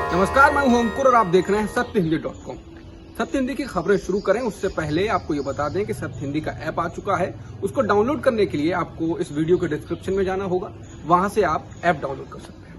नमस्कार, मैं हूं अंकुर और आप देख रहे हैं सत्यहिंदी.com। सत्य हिंदी की खबरें शुरू करें उससे पहले आपको ये बता दें कि सत्य हिंदी का ऐप आ चुका है। उसको डाउनलोड करने के लिए आपको इस वीडियो के डिस्क्रिप्शन में जाना होगा, वहां से आप ऐप डाउनलोड कर सकते हैं।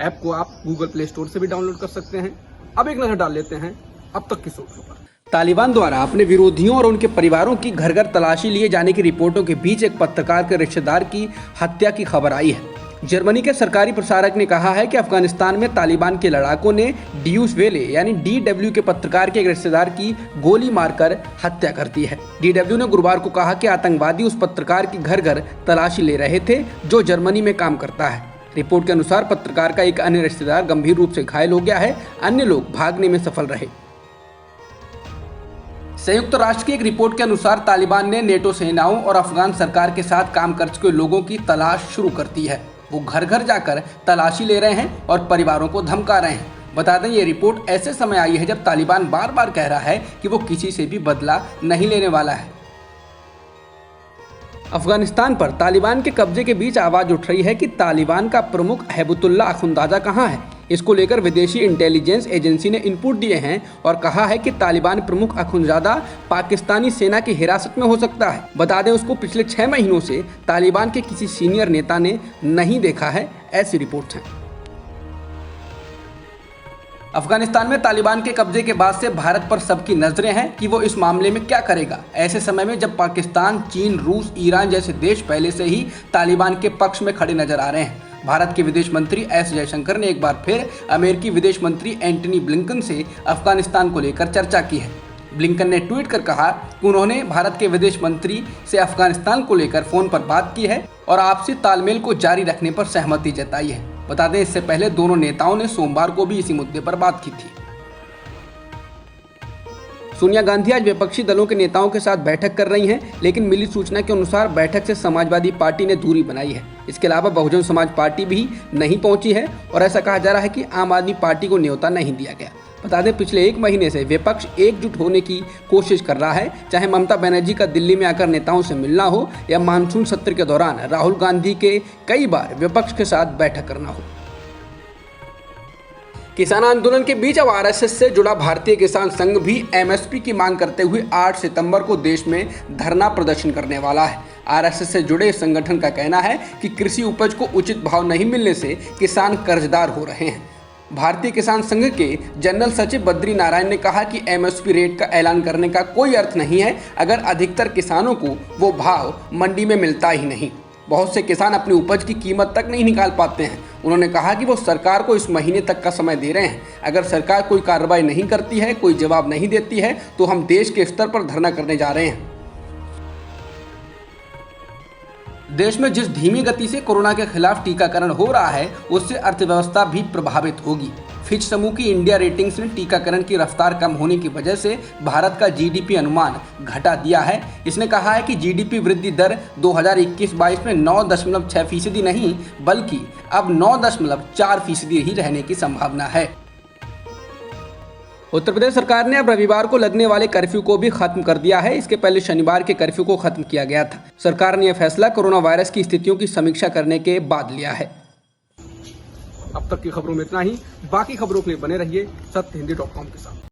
ऐप को आप गूगल प्ले स्टोर से भी डाउनलोड कर सकते हैं। अब एक नजर डाल लेते हैं अब तक की सुर्खियों पर। तालिबान द्वारा अपने विरोधियों और उनके परिवारों की घर घर तलाशी लिए जाने की रिपोर्टों के बीच एक पत्रकार के रिश्तेदार की हत्या की खबर आई है। जर्मनी के सरकारी प्रसारक ने कहा है कि अफगानिस्तान में तालिबान के लड़ाकों ने ड्यूश वेले यानी DW के पत्रकार के एक रिश्तेदार की गोली मारकर हत्या कर दी है। DW ने गुरुवार को कहा कि आतंकवादी उस पत्रकार की घर घर तलाशी ले रहे थे जो जर्मनी में काम करता है। रिपोर्ट के अनुसार पत्रकार का एक अन्य रिश्तेदार गंभीर रूप से घायल हो गया है। अन्य लोग भागने में सफल रहे। संयुक्त राष्ट्र की एक रिपोर्ट के अनुसार तालिबान ने नेटो सेनाओं और अफगान सरकार के साथ काम कर चुके लोगों की तलाश शुरू कर दी है। वो घर घर जाकर तलाशी ले रहे हैं और परिवारों को धमका रहे हैं। बता दें, ये रिपोर्ट ऐसे समय आई है जब तालिबान बार बार कह रहा है कि वो किसी से भी बदला नहीं लेने वाला है। अफगानिस्तान पर तालिबान के कब्जे के बीच आवाज उठ रही है कि तालिबान का प्रमुख हैबतुल्ला अखुंदाजा कहाँ है। इसको लेकर विदेशी इंटेलिजेंस एजेंसी ने इनपुट दिए हैं और कहा है कि तालिबान प्रमुख अखुंदाजा पाकिस्तानी सेना की हिरासत में हो सकता है। बता दें, उसको पिछले 6 महीनों से तालिबान के किसी सीनियर नेता ने नहीं देखा है, ऐसी रिपोर्ट्स हैं। अफगानिस्तान में तालिबान के कब्जे के बाद से भारत पर सबकी नजरें हैं कि वो इस मामले में क्या करेगा। ऐसे समय में जब पाकिस्तान, चीन, रूस, ईरान जैसे देश पहले से ही तालिबान के पक्ष में खड़े नजर आ रहे हैं। भारत के विदेश मंत्री एस जयशंकर ने एक बार फिर अमेरिकी विदेश मंत्री एंटनी ब्लिंकन से अफगानिस्तान को लेकर चर्चा की है। ब्लिंकन ने ट्वीट कर कहा कि उन्होंने भारत के विदेश मंत्री से अफगानिस्तान को लेकर फोन पर बात की है और आपसी तालमेल को जारी रखने पर सहमति जताई है। बता दें, इससे पहले दोनों नेताओं ने सोमवार को भी इसी मुद्दे पर बात की थी। सोनिया गांधी आज विपक्षी दलों के नेताओं के साथ बैठक कर रही हैं, लेकिन मिली सूचना के अनुसार बैठक से समाजवादी पार्टी ने दूरी बनाई है। इसके अलावा बहुजन समाज पार्टी भी नहीं पहुंची है और ऐसा कहा जा रहा है कि आम आदमी पार्टी को न्योता नहीं दिया गया। बता दें, पिछले 1 महीने से विपक्ष एकजुट होने की कोशिश कर रहा है, चाहे ममता बनर्जी का दिल्ली में आकर नेताओं से मिलना हो या मानसून सत्र के दौरान राहुल गांधी के कई बार विपक्ष के साथ बैठक करना हो। किसान आंदोलन के बीच अब RSS से जुड़ा भारतीय किसान संघ भी MSP की मांग करते हुए 8 सितंबर को देश में धरना प्रदर्शन करने वाला है। RSS से जुड़े इस संगठन का कहना है कि कृषि उपज को उचित भाव नहीं मिलने से किसान कर्जदार हो रहे हैं। भारतीय किसान संघ के जनरल सचिव बद्री नारायण ने कहा कि MSP रेट का ऐलान करने का कोई अर्थ नहीं है अगर अधिकतर किसानों को वो भाव मंडी में मिलता ही नहीं। बहुत से किसान अपनी उपज की कीमत तक नहीं निकाल पाते हैं। उन्होंने कहा कि वो सरकार को इस महीने तक का समय दे रहे हैं। अगर सरकार कोई कार्रवाई नहीं करती है, कोई जवाब नहीं देती है, तो हम देश के स्तर पर धरना करने जा रहे हैं। देश में जिस धीमी गति से कोरोना के खिलाफ टीकाकरण हो रहा है, उससे अर्थव्यवस्था भी प्रभावित होगी। फिच समूह की इंडिया रेटिंग्स ने टीकाकरण की रफ्तार कम होने की वजह से भारत का GDP अनुमान घटा दिया है। इसने कहा है कि GDP वृद्धि दर 2021-22 में 9.6% नहीं बल्कि अब 9.4% ही रहने की संभावना है। उत्तर प्रदेश सरकार ने अब रविवार को लगने वाले कर्फ्यू को भी खत्म कर दिया है। इसके पहले शनिवार के कर्फ्यू को खत्म किया गया था। सरकार ने यह फैसला कोरोना वायरस की स्थितियों की समीक्षा करने के बाद लिया है। अब तक की खबरों में इतना ही। बाकी खबरों के लिए बने रहिए सत्यहिंदी.com के साथ।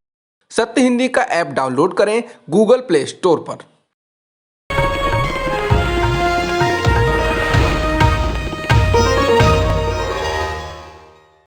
सत्य हिंदी का ऐप डाउनलोड करें गूगल प्ले स्टोर पर।